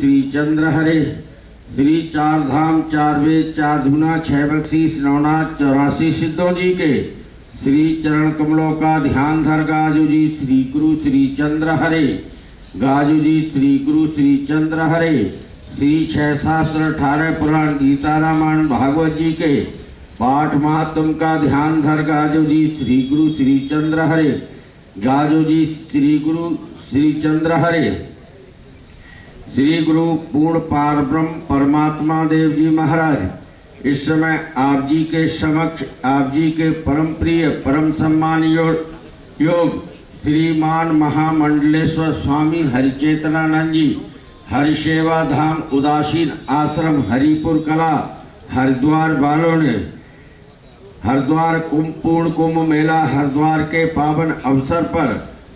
श्री चंद्र हरे श्री चार धाम चार वेद चार धुना छह बख्शीश नवनाथ 84 सिद्धों जी के श्री चरण कमलों का ध्यान धर गाजू जी श्री गुरु श्री चंद्र हरे गाजू जी श्री गुरु श्री चंद्र हरे श्री 6 शास्त्र 18 पुराण गीता रामायण भागवत जी के पाठ महात्म का ध्यान धर गाजू जी श्री गुरु श्री चंद्र हरे गाजू जी श्री गुरु श्री चंद्र हरे श्री गुरु पूर्ण पार ब्रह्म परमात्मा देव जी महाराज इस समय आप जी के समक्ष आप जी के परम प्रिय परम सम्मान योग श्रीमान महामंडलेश्वर स्वामी हरिचेतनानंद जी हरिसेवा धाम उदासीन आश्रम हरिपुर कला हरिद्वार वालों ने हरिद्वार पूर्ण कुंभ मेला हरिद्वार के पावन अवसर पर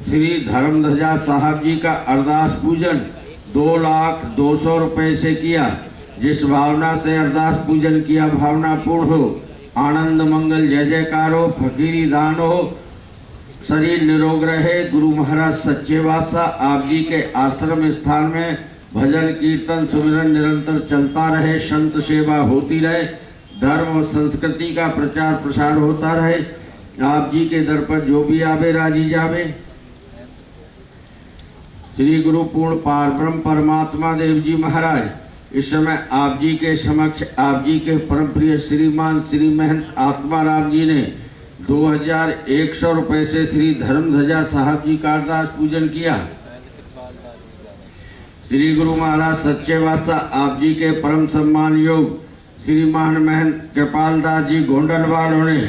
श्री धर्मध्वजा साहब जी का अरदास पूजन 2,02,000 रुपये से किया। जिस भावना से अरदास पूजन किया भावना पूर्ण हो, आनंद मंगल जय जयकार हो, फकीरी दान हो, शरीर निरोग रहे। गुरु महाराज सच्चे बादशाह आप जी के आश्रम स्थान में भजन कीर्तन सुमिरन निरंतर चलता रहे, संत सेवा होती रहे, धर्म और संस्कृति का प्रचार प्रसार होता रहे। आप जी के दर पर जो भी आवे राजी जावे। श्री गुरु पूर्ण पार ब्रह्म परमात्मा देव जी महाराज इस समय आप जी के समक्ष आप जी के परम प्रिय श्रीमान श्री महंत आत्माराम जी ने 2,100 रुपये से श्री धर्मध्वजा साहब जी का अरदास पूजन किया। श्री गुरु महाराज सच्चे बादशाह आप जी के परम सम्मान योग श्रीमान महंत कृपाल दास जी गोंडल वालों ने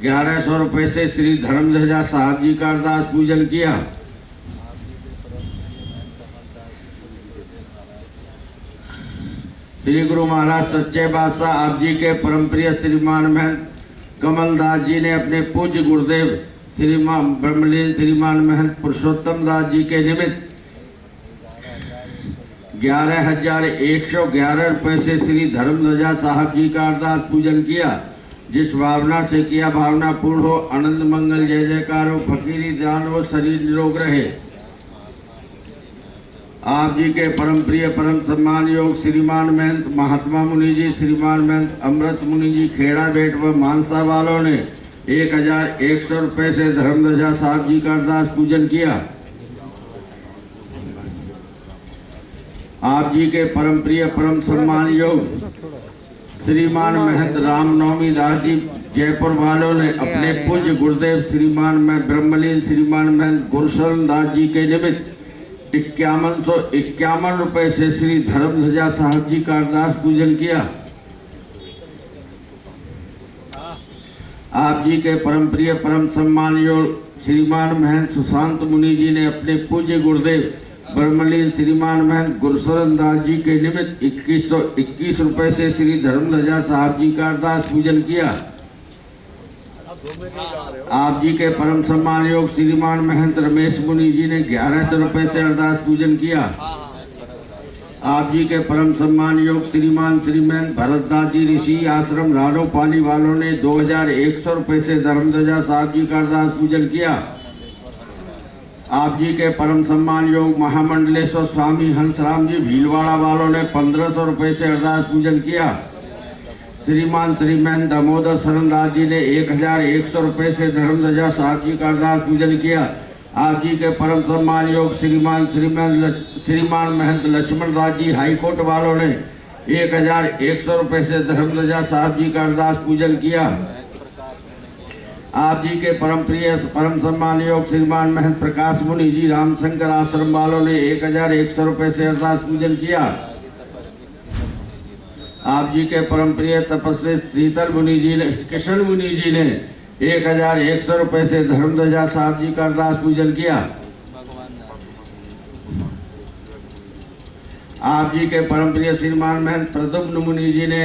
1,100 रुपये से श्री धर्मध्वजा साहब जी का अरदास पूजन किया। श्री गुरु महाराज सच्चे बादशाह आप जी के परम प्रिय श्रीमान महंत कमलदास जी ने अपने पूज्य गुरुदेव श्रीमान ब्रह्मलीन श्रीमान महंत पुरुषोत्तम दास जी के निमित्त 11,111 रुपये से श्री धर्मध्वजा साहब जी का अरदास पूजन किया। जिस भावना से किया भावना पूर्ण हो, आनंद मंगल जय जयकार हो, फकीरी दान हो, शरीर निरोग रहे। आप जी के परम प्रिय परम सम्मान योग श्रीमान महंत महात्मा मुनि जी श्रीमान महंत अमृत मुनि जी खेड़ा बेट व मानसा वालों ने 1,100 रुपये से धर्मध्वजा साहब जी का अरदास पूजन किया। आप जी के परम प्रिय परम सम्मान योग श्रीमान महंत रामनवमी दास जी जयपुर वालों ने अपने पूज्य गुरुदेव श्रीमान ब्रह्मलीन श्रीमान महंत गुरुशरण दास जी के निमित्त 5,151 रुपये से श्री धर्मध्वजा साहब जी का अरदास पूजन किया। आप जी के परम प्रिय परम सम्मान योग श्रीमान महंत सुशांत मुनि जी ने अपने पूज्य गुरुदेव ब्रह्मलीन श्रीमान महंत गुरुशरण दास जी के निमित्त 2,121 रुपये से श्री धर्मध्वजा साहब जी का अरदास पूजन किया। आप जी के परम सम्मान योग श्रीमान महंत रमेश मुनि जी ने 1,100 रुपये से अरदास पूजन किया। आप जी के परम सम्मान योग श्रीमान श्रीमैन भरतदास जी ऋषि आश्रम रानो पाली वालों ने 2,100 रुपये से धर्मध्वजा साहब जी का अरदास पूजन किया। आप जी के परम सम्मान योग महामंडलेश्वर स्वामी हंसराम जी भीलवाड़ा वालों ने 1,500 रुपये से अरदास पूजन किया। श्रीमान श्रीमैन दामोदर शरण दास जी ने 1,100 रुपये से धर्मध्वजा साहब जी का अरदास पूजन किया। आप जी के परम सम्मान योग श्रीमान महंत लक्ष्मण दास जी हाईकोर्ट वालों ने 1,100 रुपये से धर्मध्वजा साहब जी का अरदास पूजन किया। आप जी के परम प्रिय परम सम्मान योग श्रीमान महंत प्रकाश मुनि जी रामशंकर आश्रम वालों ने 1,100 रुपये से अरदास पूजन किया। आप जी के परम प्रिय तपस्वी शीतल मुनि जी ने किशन मुनि जी ने 1,100 रुपये से धर्मध्वजा साहब जी का अरदास पूजन किया। आप जी के परम प्रिय श्रीमान महंत प्रद्युम्न मुनि जी ने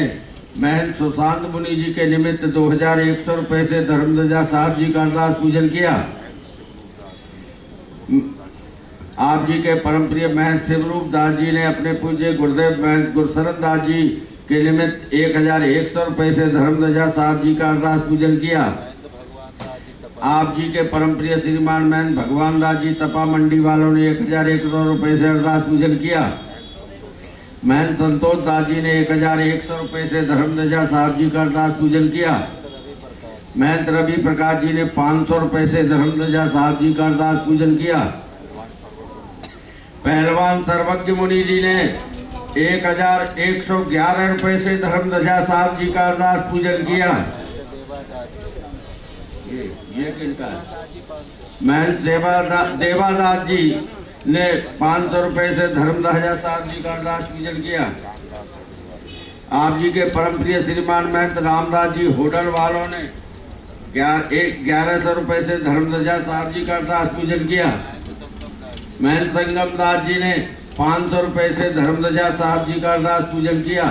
महंत सुशांत मुनि जी के निमित्त 2,100 रुपये से धर्मध्वजा साहब जी का अरदास पूजन किया। आप जी के परम प्रिय महंत शिवरूप दास जी ने अपने पूज्य गुरुदेव महंत गुरुशरण दास जी के निमित्त 1,100 रुपये से धर्मध्वजा साहब जी का अरदास पूजन किया। आप जी के परम प्रिय श्रीमान महंत भगवान दास जी तपा मंडी वालों ने 1,100 रुपये से अरदास पूजन किया। महंत संतोष दास जी ने 1100 रुपये से धर्मध्वजा साहब जी का अरदास पूजन किया। महंत रवि प्रकाश जी ने 500 रुपये से धर्मध्वजा साहब जी का अरदास पूजन किया। पहलवान सर्वज्ञ मुनि जी ने 1111 रुपये से धर्मध्वजा साहब जी का अरदास पूजन किया। ये किनका है? महंत देवादास जी ने 500 रुपये से धर्मध्वजा साहब जी का अरदास पूजन किया। आप जी के परम प्रिय श्रीमान महंत रामदास जी होटल वालों ने 1100 रुपये से धर्मध्वजा साहब जी का अरदास पूजन किया। महंत संगम दास जी ने 500 रुपये से धर्मध्वजा साहब जी का अरदास पूजन किया।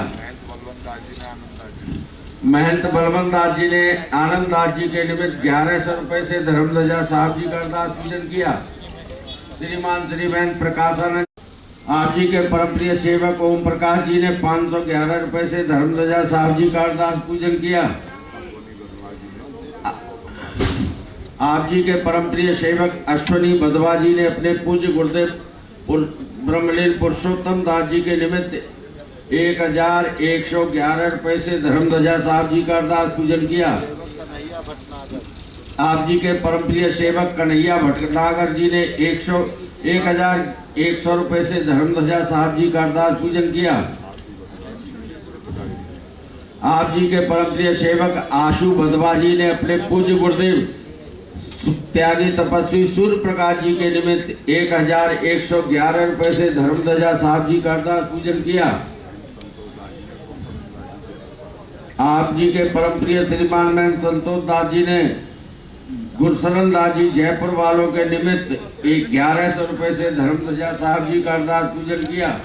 महंत बलवंत दास जी ने आनंद दास जी के निमित्त 1100 रुपये से धर्मध्वजा साहब जी का अरदास पूजन किया। श्रीमान श्री महंत प्रकाशानंद आप जी के परम प्रिय सेवक ओम प्रकाश जी ने 511 रुपये से धर्मध्वजा साहब जी का अरदास पूजन किया। आप जी के परम प्रिय सेवक अश्वनी बधवा जी ने अपने पूज्य गुरुदेव ब्रह्मलीन पुरुषोत्तम दास जी के निमित्त 1111 रुपये से धर्मध्वजा साहब जी का अरदास पूजन किया। आप जी के परम प्रिय सेवक कन्हैया भटनागर जी ने 1100 रुपये से धर्मध्वजा साहब जी का अरदास पूजन किया। आप जी के परम प्रिय सेवक आशु बधवा जी ने अपने पूज्य गुरुदेव त्यागी तपस्वी सूर्य प्रकाश जी के निमित्त 1111 रुपये से धर्मध्वजा साहब जी का अरदास पूजन किया। आप जी के परम प्रिय श्रीमान महंत संतोष दास जी ने गुरशरण दास जी जयपुर वालों के निमित्त 1100 रुपये से धर्मध्वजा साहब जी का अरदास पूजन किया।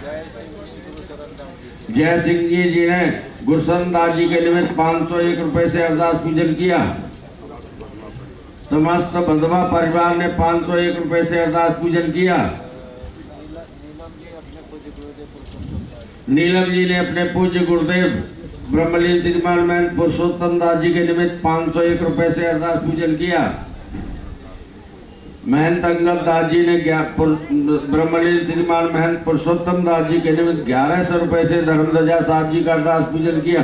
जय सिंह जी ने गुरशरण दास जी के निमित्त 501 रुपये से अरदास पूजन किया। समस्त बंधवा परिवार ने 501 रुपये से अरदास पूजन किया। नीलम जी ने अपने पूज्य गुरुदेव ब्रह्मलीन श्रीमान महंत पुरुषोत्तम दास जी के निमित्त 501 रुपये से अरदास पूजन किया। महंत अंगद दास जी ने ब्रह्मलीन श्रीमान महंत पुरुषोत्तम दास जी के निमित्त 1100 रुपये से धर्मध्वजा साहब जी का अरदास पूजन किया।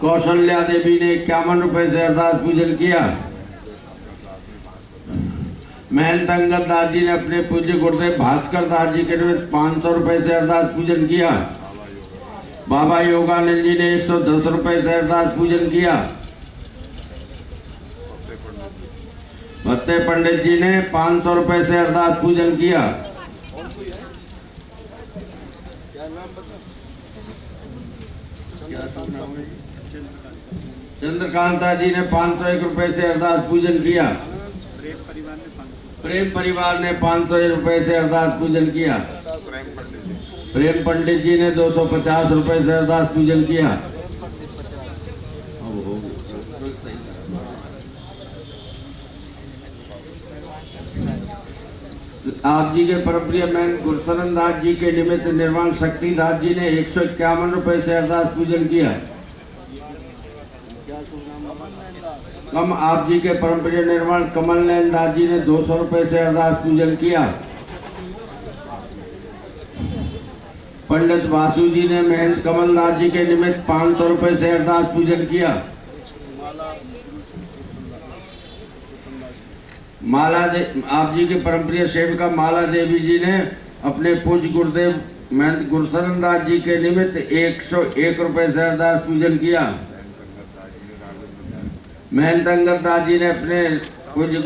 कौशल्या देवी ने 51 रुपये से अरदास पूजन किया। महंत अंगद दास जी ने अपने पूज्य गुरुदेव भास्कर दास जी के निमित्त 500 रुपये से अरदास पूजन किया। बाबा योगानंद जी ने 110 रुपये से अरदास पूजन किया। भत्ते पंडित जी ने 500 रुपये से अरदास पूजन किया। चंद्रकांता जी ने 501 रुपये से अरदास पूजन किया। प्रेम परिवार ने 501 रुपये से अरदास पूजन किया। प्रेम पंडित जी ने 250 रुपये से अरदास पूजन किया। आप जी के परम प्रिय महंत गुरशरण दास जी के निमित्त निर्वाण शक्ति दास जी ने 151 रुपये से अरदास पूजन किया। कम आप जी के परम प्रिय निर्वाण कमल नयन दास जी ने 200 रुपये से अरदास पूजन किया। पंडित वासु जी ने महंत कमल दास जी के निमित्त 500 रुपये से अरदास पूजन किया। आप जी के परम प्रिय सेविका माला देवी जी ने अपने पूज्य गुरुदेव महंत गुरशरण दास जी के निमित्त 101 रुपये से अरदास पूजन किया। महंत अंगद दास जी ने अपने पूज्य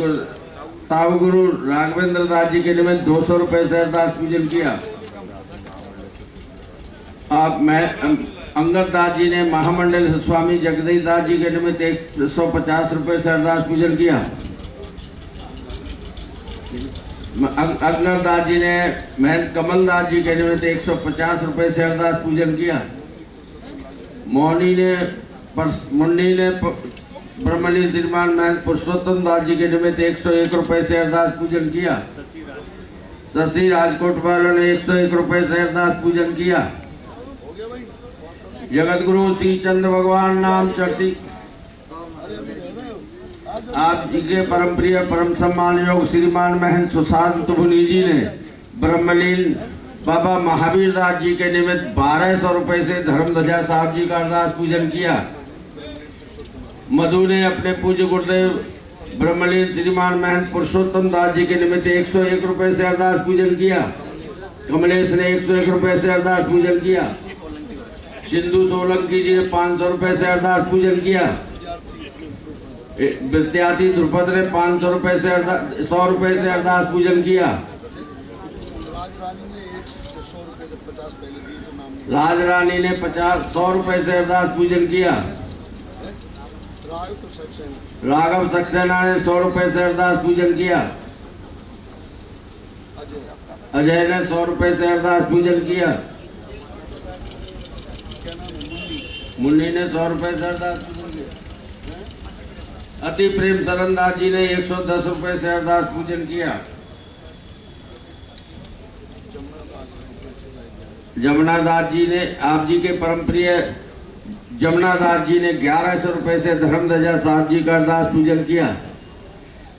ताऊ गुरु राघवेंद्र दास जी के निमित्त 200 रुपये से अरदास पूजन किया। अंगद दास जी ने महामंडल स्वामी जगदीश दास जी के निमित्त 150 रुपये से अरदास पूजन किया। अंगद दास जी ने महंत कमल दास जी के निमित्त 150 रुपये से अरदास पूजन किया। मुन्नी ने ब्रह्मलीन श्रीमान महंत पुरुषोत्तम दास जी के निमित्त 101 रुपये से अरदास पूजन किया। शशि राजकोट वालों ने 101 रुपये से अरदास पूजन किया। जगत गुरु श्री चंद्र भगवान नाम चढ़ती आप जी के परम प्रिय परम सम्मान योग श्रीमान महंत सुशांत मुनि जी ने ब्रह्मलीन बाबा महावीर दास जी के निमित्त 1200 रुपए से धर्म ध्वजा साहब जी का अरदास पूजन किया। मधु ने अपने पूज्य गुरुदेव ब्रह्मलीन श्रीमान महंत पुरुषोत्तम दास जी के निमित्त 101 रुपए से अरदास पूजन किया। कमलेश ने 101 रुपए से अरदास पूजन किया। सिंधु सोलंकी जी ने 500 रुपए से अरदास पूजन किया। विद्यार्थी ध्रुपद ने 500 रुपए से 100 रुपए से अरदास पूजन किया। राजरानी ने 100 रुपए से अरदास पूजन किया। राघव सक्सेना ने 100 रुपए से अरदास पूजन किया। अजय ने 100 रुपए से अरदास पूजन किया। मुन्नी ने 100 रुपए से अरदास पूजन किया। अति प्रेम सरनदास जी ने 110 रुपए से अरदास पूजन किया। जमुना दास जी ने आप जी के परम प्रिय जमुना दास जी ने 1100 रुपए से धर्म ध्वजा साहब जी का अरदास पूजन किया।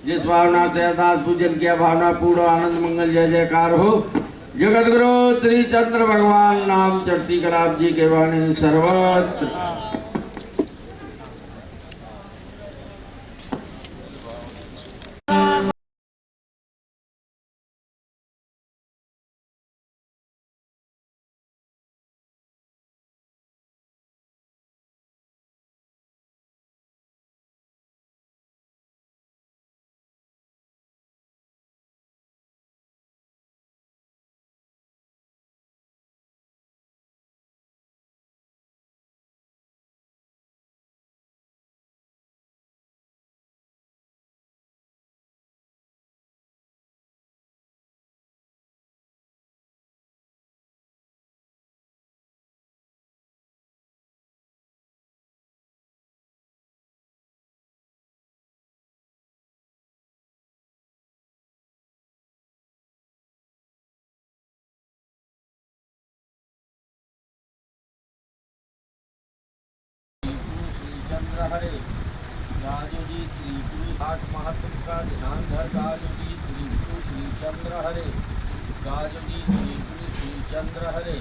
जिस भावना से अरदास पूजन किया भावना पूर्ण आनंद मंगल जय जयकार हो। जगत गुरु श्री चंद्र भगवान नाम चढ़ती कर आप जी के वाणी सर्वत्र। हरे गाजो जी श्री गुरु आठ महात्म का ध्यान धर गाजो जी श्री गुरु श्री चंद्र हरे गाजो जी श्री गुरु श्री चंद्र हरे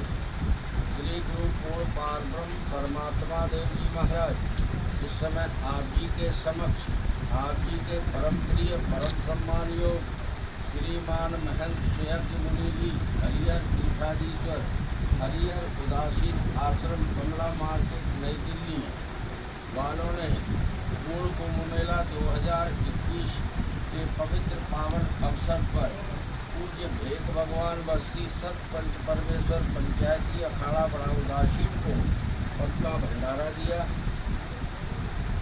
श्री गुरु पूर्ण पारब्रह्म परमात्मा देव जी महाराज इस समय आप जी के समक्ष आप जी के परम प्रिय परम सम्मान योग श्रीमान महंत सुयज्ञ मुनि जी हरिहर पीठाधीश्वर हरिहर उदासीन आश्रम कमला मार्केट नई दिल्ली वालों ने पूर्ण कुंभ मेला 2021 के पवित्र पावन अवसर पर पूज्य भेद भगवान वर्षी सत पंच परमेश्वर पंचायती अखाड़ा बड़ा उदासीन को पक्का भंडारा दिया।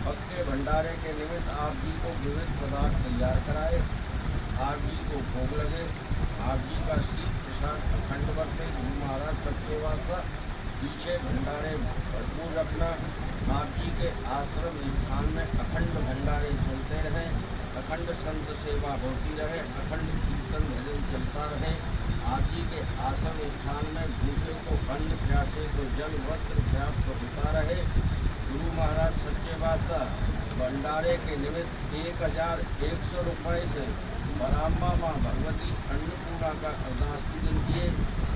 पक्के भंडारे के निमित्त आप जी को विविध पदार्थ तैयार कराए। आप जी को भोग लगे। आप जी का शीत प्रसाद अखंड बरते। गुरु महाराज सबके वास्ता पीछे भंडारे भरपूर रखना। आप जी के आश्रम स्थान में अखंड भंडारे चलते रहें। अखंड संत सेवा होती रहे। अखंड कीर्तन भजन चलता रहे। आप जी के आश्रम स्थान में भूखे को अन्न प्यासे को जल वस्त्र प्राप्त होता रहे। गुरु महाराज सच्चे बादशाह भंडारे के निमित्त 1100 रुपये से बराम्बा माँ भगवती अन्नपूर्णा का अरदास पूजन किए।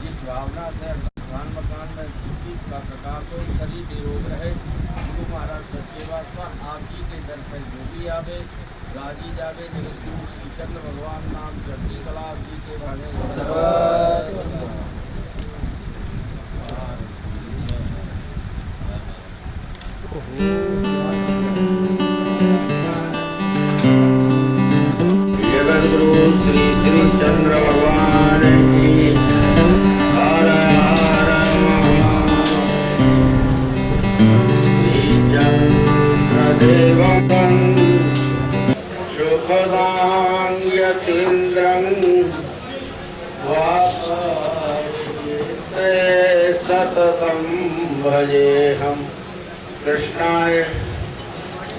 जिस भावना से मकान में दीप का प्रकाश हो, शरीर निरोग रहे। गुरु महाराज सच्चे बादशाह आप जी के दर पर जो भी आवे राजी जावे। जगत गुरु श्री चंद्र भगवान नाम चढ़ती कला आप जी के भागे जगत गुरु श्री श्री चंद्र भगवान की हर हर श्री चंद्र देवं शुभदां यतीन्द्रं वासते सततं भजेऽहं कृष्णाय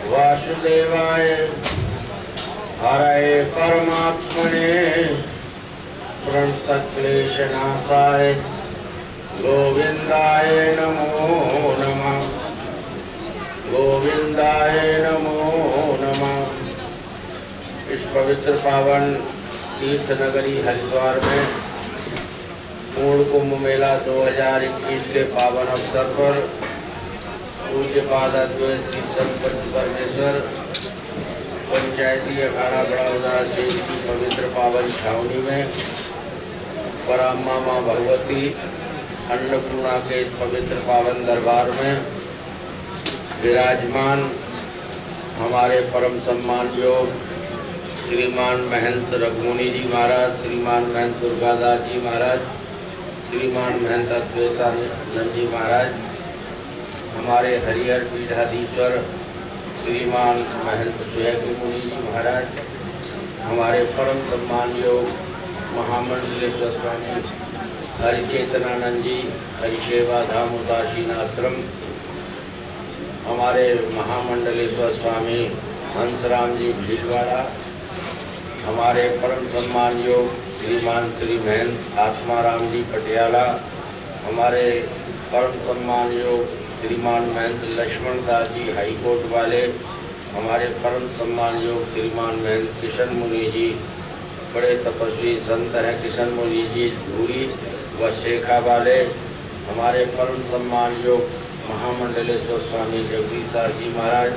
वासुदेवाय हरे परमात्मने प्रणतक्लेशनाशाय गोविंदाय नमो नमः। गोविंदाय नमो नमः। इस पवित्र पावन तीर्थ नगरी हरिद्वार में पूर्ण कुंभ मेला 2021 के पावन अवसर पर पूज्यपाद अद्वैत श्री संत परमेश्वर पंचायती अखाड़ा बड़ौदा देव की पवित्र पावन छावनी में पराम्मा माँ भगवती अन्नपूर्णा के पवित्र पावन दरबार में विराजमान हमारे परम सम्मान योग श्रीमान महंत रघुमुनि जी महाराज, श्रीमान महंत दुर्गादास जी महाराज, श्रीमान महंत अद्वैतानंद जी महाराज, हमारे हरिहर पीठाधीश्वर श्रीमान महंत सुयज्ञ मुनि जी महाराज, हमारे परम सम्मान योग महामंडलेश्वर स्वामी हरिचेतनानंद जी हरिसेवा धाम उदासीन आश्रम, हमारे महामंडलेश्वर स्वामी हंसराम जी भीलवाड़ा, हमारे परम सम्मान योग श्रीमान श्री महंत आत्माराम जी पटियाला, हमारे परम सम्मान योग श्रीमान महंत लक्ष्मण दास जी हाईकोर्ट वाले, हमारे परम सम्मान योग श्रीमान महंत किशन मुनि जी बड़े तपस्वी संत हैं, किशन मुनि जी धूरी व शेखा वाले, हमारे परम सम्मान योग महामंडलेश्वर स्वामी जगदीश दास जी महाराज,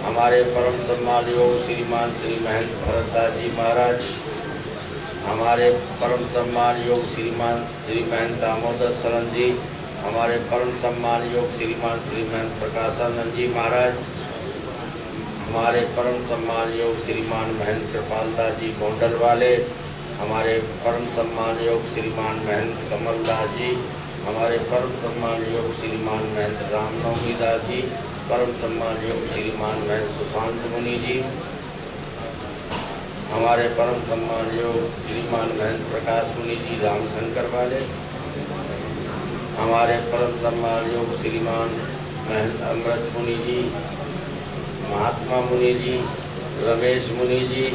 हमारे परम सम्मान योग श्रीमान श्री महंत भरत दास जी महाराज, हमारे परम सम्मान योग श्रीमान श्री महंत दामोदर शरण जी, हमारे परम सम्मान योग श्रीमान श्री महंत प्रकाशानंद जी महाराज, हमारे परम सम्मान योग श्रीमान महंत कृपाल दास जी गोंडल वाले, हमारे परम सम्मान योग श्रीमान महंत कमल दास जी, हमारे परम सम्मान योग श्रीमान महंत रामनवमी दास जी, परम सम्मान योग श्रीमान महंत सुशांत मुनि जी, हमारे परम सम्मान योग श्रीमान महंत प्रकाश मुनि जी रामशंकर वाले, हमारे परम सम्मान योग श्रीमान महंत अमृत मुनि जी, महात्मा मुनि जी, रमेश मुनि जी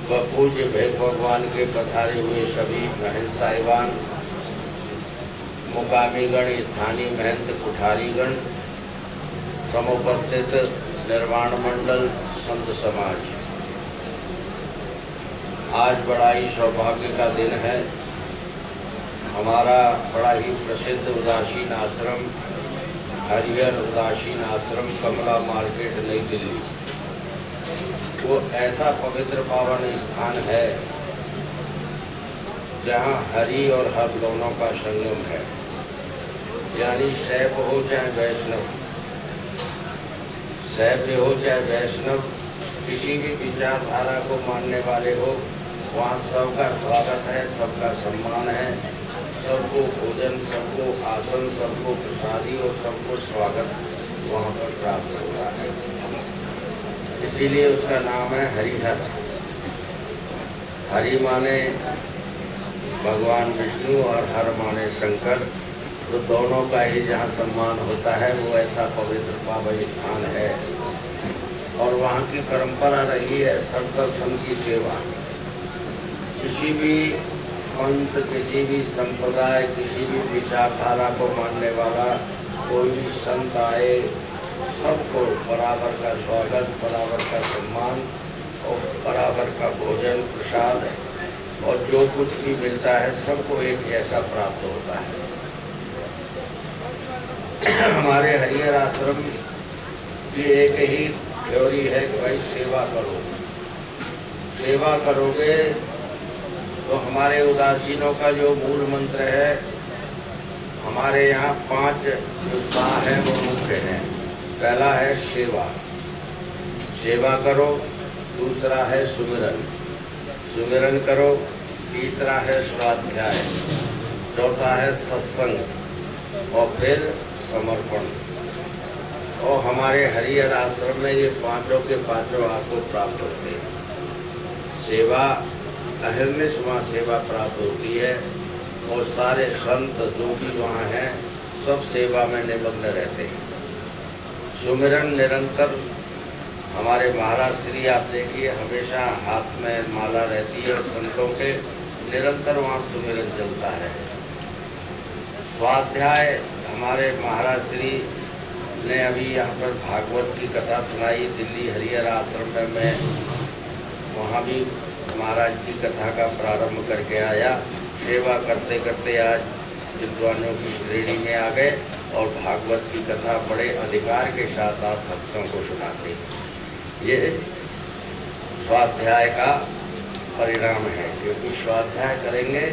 व पूज्य भेद भगवान के पधारे हुए सभी महंत साहिबान, मुकामीगण, स्थानीय महंत कुठारीगण, समुपस्थित निर्वाण मंडल संत समाज, आज बड़ा ही सौभाग्य का दिन है। हमारा बड़ा ही प्रसिद्ध उदासीन आश्रम हरिहर उदासीन आश्रम कमला मार्केट नई दिल्ली, वो ऐसा पवित्र पावन स्थान है जहाँ हरि और हर दोनों का संगम है। यानी शैव हो चाहे वैष्णव, शैव हो चाहे वैष्णव, किसी भी विचारधारा को मानने वाले हो, वहाँ सबका स्वागत है, सबका सम्मान है, सबको भोजन, सबको आसन, सबको प्रसादी और सबको स्वागत वहाँ पर प्राप्त होता है। इसीलिए उसका नाम है हरिहर। हरि माने भगवान विष्णु और हर माने शंकर, तो दोनों का ही जहाँ सम्मान होता है वो ऐसा पवित्र पावन स्थान है। और वहाँ की परंपरा रही है सर्वदर्शन की सेवा। किसी भी पंथ, किसी भी संप्रदाय, किसी भी विचारधारा को मानने वाला कोई भी संत आए, सबको बराबर का स्वागत, बराबर का सम्मान और बराबर का भोजन प्रसाद और जो कुछ भी मिलता है सबको एक जैसा प्राप्त होता है। हमारे हरिहर आश्रम की एक ही थ्योरी है कि भाई सेवा करो। सेवा करोगे तो हमारे उदासीनों का जो मूल मंत्र है, हमारे यहाँ 5 जो साह है वो मुख्य हैं। पहला है सेवा, सेवा करो। दूसरा है सुमिरन, सुमिरन करो। तीसरा है स्वाध्याय। चौथा है सत्संग और फिर समर्पण। और हमारे हरिहर आश्रम में ये पांचों के पांचों आपको प्राप्त होते हैं। सेवा, अहरनिश वहाँ सेवा प्राप्त होती है और सारे संत जो भी वहाँ हैं सब सेवा में निमग्न रहते हैं। सुमिरन निरंतर, हमारे महाराज श्री आप देखिए हमेशा हाथ में माला रहती है और संतों के निरंतर वहाँ सुमिरन चलता है। स्वाध्याय, हमारे महाराज श्री ने अभी यहाँ पर भागवत की कथा सुनाई दिल्ली हरिहर आश्रम में। मैं वहाँ भी महाराज की कथा का प्रारंभ करके आया। सेवा करते करते आज विद्वानों की श्रेणी में आ गए और भागवत की कथा बड़े अधिकार के साथ आप भक्तों को सुनाते हैं। ये स्वाध्याय का परिणाम है, क्योंकि स्वाध्याय करेंगे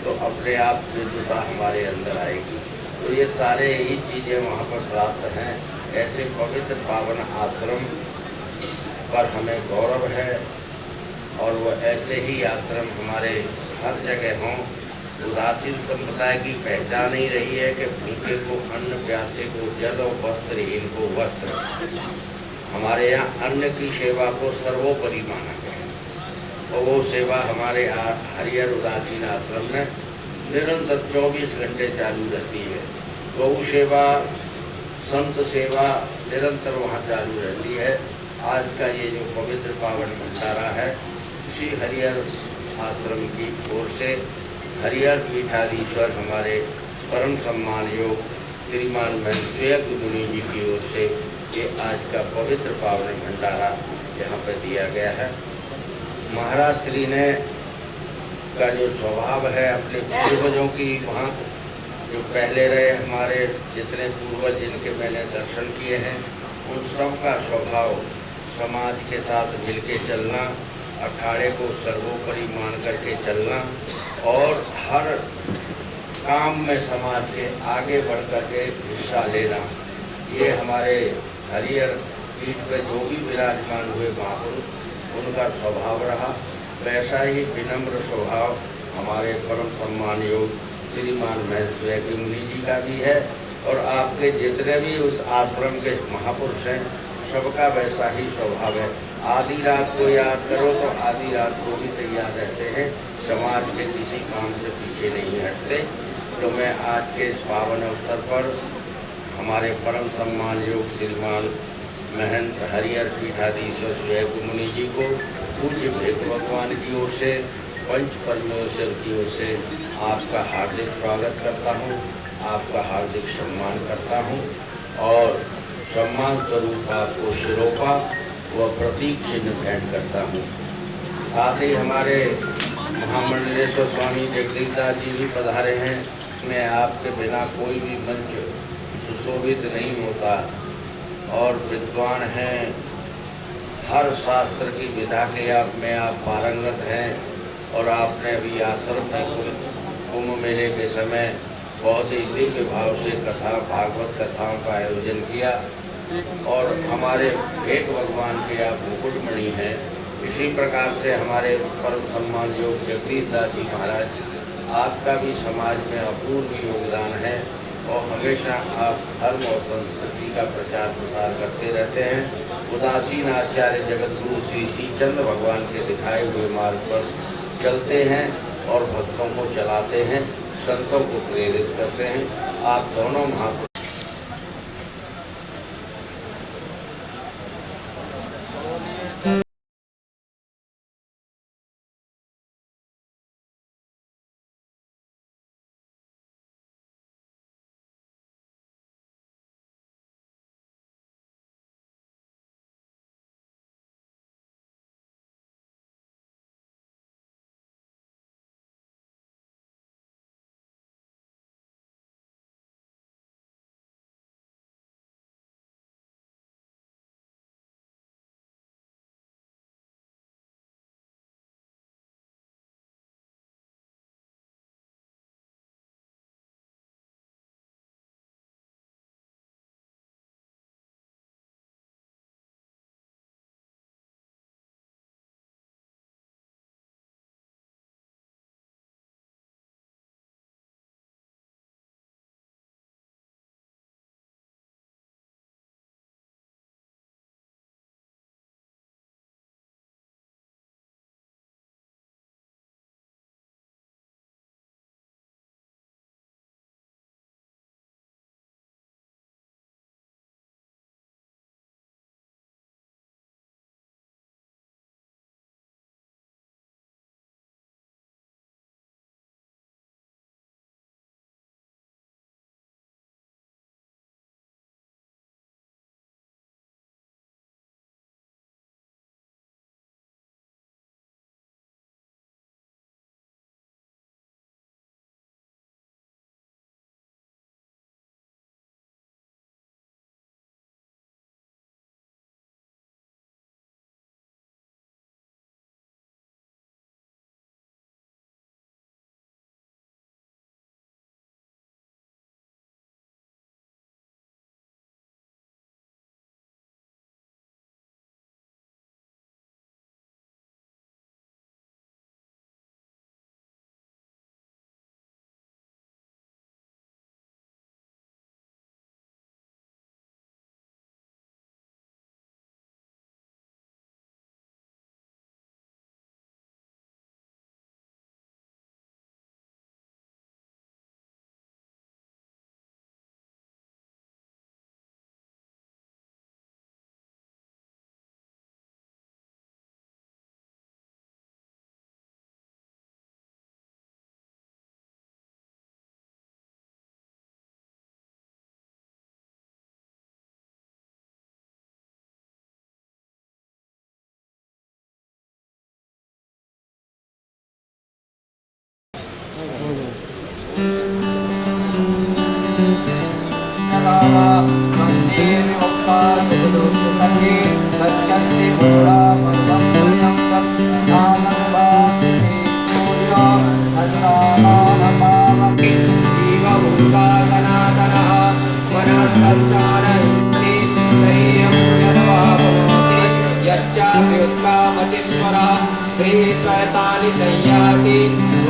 तो अपने आप शुद्धता हमारे अंदर आएगी। तो ये सारे ही चीज़ें वहाँ पर प्राप्त हैं। ऐसे पवित्र पावन आश्रम पर हमें गौरव है और वह ऐसे ही आश्रम हमारे हर जगह हों। उदासीन संप्रदाय की पहचान ही रही है कि भूखे को अन्न, प्यासे को जल और वस्त्रहीन को वस्त्र। हमारे यहाँ अन्न की सेवा को सर्वोपरि माना गया है और वो सेवा हमारे हरिहर उदासीन आश्रम में निरंतर 24 घंटे चालू रहती है। गौ सेवा, संत सेवा निरंतर वहाँ चालू रहती है। आज का ये जो पवित्र पावन भंडारा है, श्री हरिहर आश्रम की ओर से हरिहर पीठाधीश्वर हमारे परम सम्मान योग श्रीमान महंत मुनि जी की ओर से ये आज का पवित्र पावन भंडारा यहाँ पर दिया गया है। महाराज श्री ने का जो स्वभाव है अपने पूर्वजों की, वहाँ जो पहले रहे हमारे जितने पूर्वज जिनके मैंने दर्शन किए हैं, उन सब का स्वभाव समाज के साथ मिलके चलना, अखाड़े को सर्वोपरि मान करके चलना और हर काम में समाज के आगे बढ़ करके हिस्सा लेना, ये हमारे हरिहर पीठ पर जो भी विराजमान हुए महापुरुष, उनका स्वभाव रहा। वैसा ही विनम्र स्वभाव हमारे परम सम्मान योग श्रीमान महंत मुनि जी का भी है और आपके जितने भी उस आश्रम के महापुरुष हैं, सबका वैसा ही स्वभाव है। आधी रात को याद करो तो आधी रात को भी तैयार रहते हैं, समाज के किसी काम से पीछे नहीं हटते। तो मैं आज के इस पावन अवसर पर हमारे परम सम्मान योग श्रीमान महंत हरिहर पीठाधीश्वर स्वयं मुनि जी को पूज्य भेद भगवान की ओर से, पंच परमेश्वर की ओर से आपका हार्दिक स्वागत करता हूँ, आपका हार्दिक सम्मान करता हूँ और सम्मान स्वरूप आपको शिरोपा व प्रतीक चिन्ह भेंट करता हूँ। साथ ही हमारे महामंडलेश्वर स्वामी जगदीशदास जी भी पधारे हैं। मैं आपके बिना कोई भी मंच सुशोभित नहीं होता और विद्वान हैं, हर शास्त्र की विधा के आप पारंगत हैं और आपने अभी आश्रम में कुंभ मेले के समय बहुत ही दिव्य भाव से कथा भागवत कथाओं का आयोजन किया और हमारे भेद भगवान के आप मुकुटमणि हैं। इसी प्रकार से हमारे परम सम्मान योग जगदीशदास जी महाराज, आपका भी समाज में अपूर्व योगदान है और हमेशा आप धर्म और संस्कृति का प्रचार प्रसार करते रहते हैं। उदासीन आचार्य जगत गुरु श्री श्रीचंद्र भगवान के दिखाए हुए मार्ग पर चलते हैं और भक्तों को चलाते हैं, संतों को प्रेरित करते हैं। आप दोनों महापुरुष शय्याति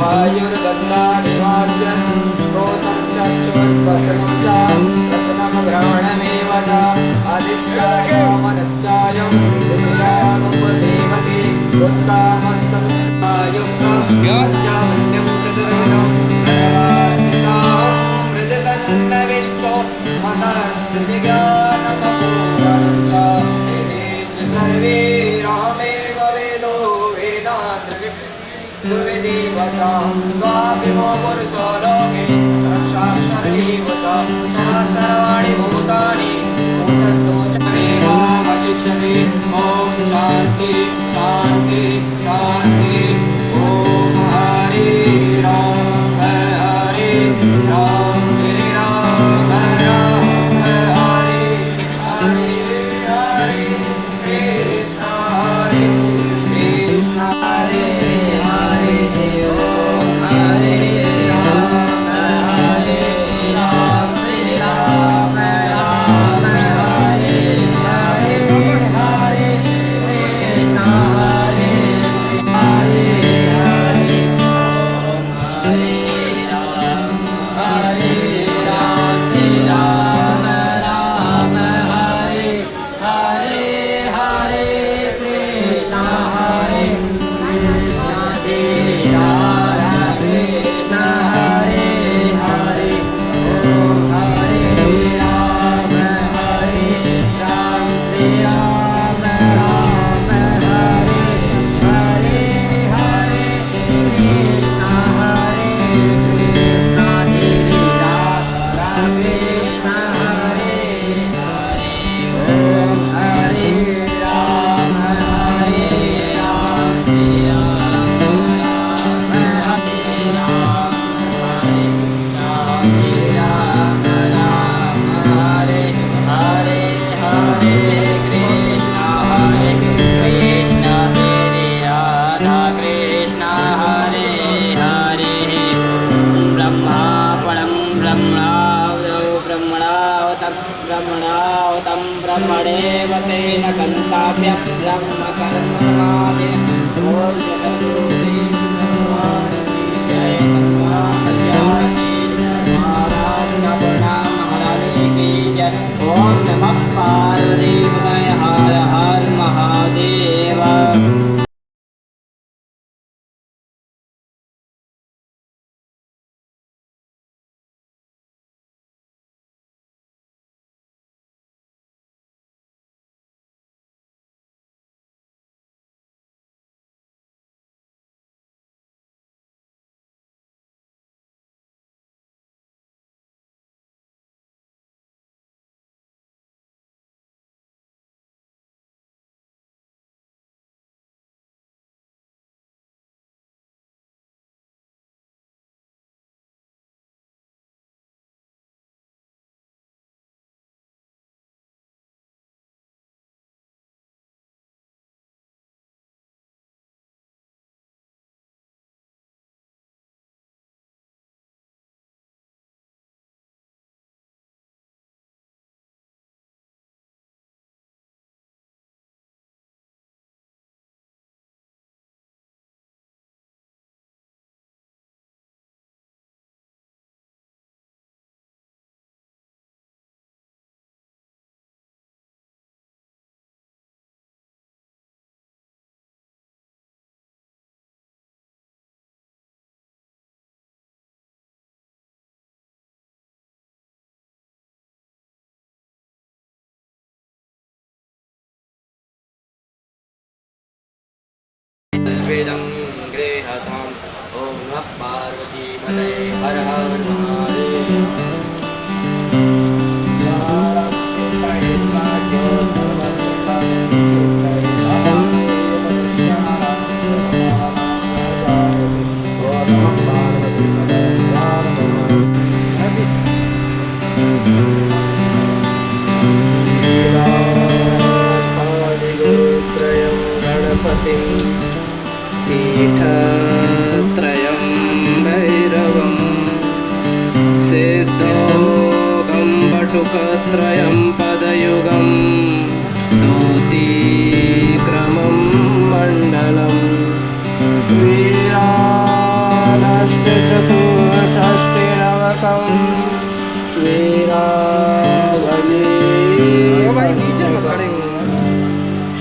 वायुर्गन्धानिवास्यन् श्रोत्रं चक्षुर्वसनं च रसनं घ्राणमेव च अधिष्ठाय मनश्चायं विषयानुपसेवति उत्कामन्तं युक्तं चावन्यं चतुर्विधं सर्वास्मितां मृदसन्नविष्टो मनस्मृतिज्ञानमपोहरन्त एते च सर्वे रामेव वेदो वेदान्तविदेवतां द्वाभिमो पुरुषो लोके साक्षाक्षरैव च सर्वाणि भूतानि भूतस्थोचमेवावशिष्यते ॐ शान्ति शान्ति शान्ति ॐ हरे राम हरे राम राम हरे हरे हरे कृष्ण हरे कृष्ण हरे हरे ओम हरे राम हरे राम राम राम हरे हरे हरे कृष्ण हरे हरे हरे ओम हरे राम राम राम हरे हरे हरे कृष्ण हरे कृष्ण कृष्ण हरे हरे ओम हरे राम राम हरे हरे हरे कृष्ण हरे कृष्ण कृष्ण हरे हरे ओम हरे राम हरे हरे हरे कृष्ण हरे कृष्ण राधा कृष्ण हरे हरे ब्रह्मा परं ब्रह्मणावतं ब्रह्मणेव तेन कन्ताभ्य ब्रह्मकर्ममादि ॐ जगद्गुरुदेव जय ओम नमः पार्वतीपतये हर हर महादेव। वेदं गृहताम् ॐ नमः पार्वतीपतये हर हर महादेव। पीठत्रयं भैरवं सिद्धोगं बटुकत्रयं पदयुगं दूतीक्रमं मण्डलं वीराभद्रनाथं वीराभजे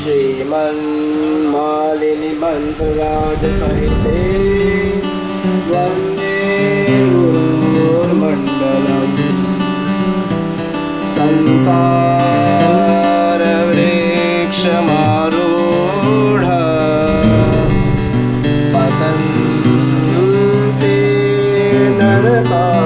श्रीमन्मालिनि बन्धुराज सहिते वन्दे गुरुर्मण्डलम् संसारवृक्षमारूढ पतन्ति नरकाः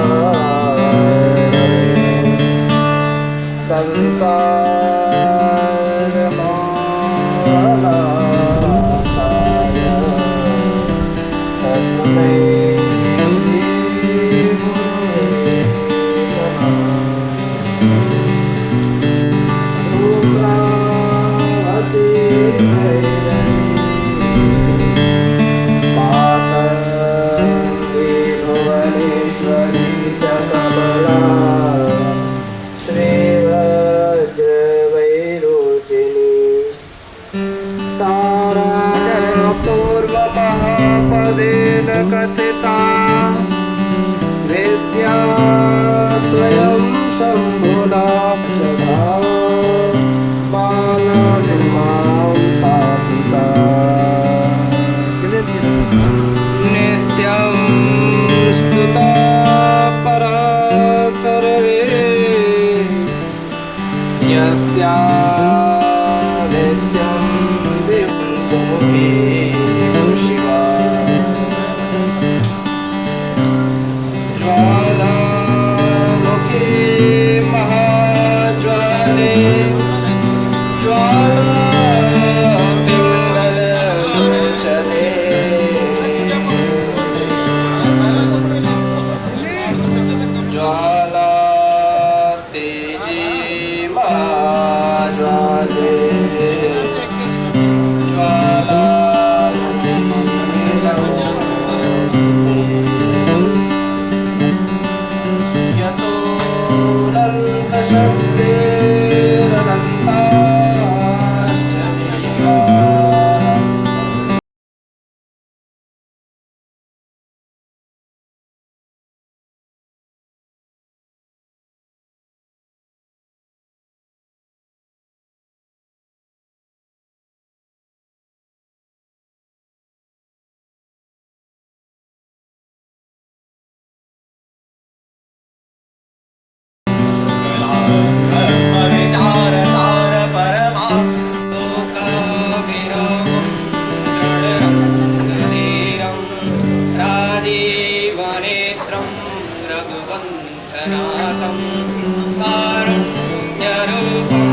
पूर्वमहापदेन कथिता विद्या स्वयं शम्भुना सदा बालादिमां पापिता नित्यं स्तुता परा सर्वे यस्या नित्यं दिवसोऽपि शिवा ज्वालामुखी महाज्वाले ज्वालापिङ्गललोचने ज्वाला तेजी महाज्वाले रघुवंशनाथं कारुण्यरूपं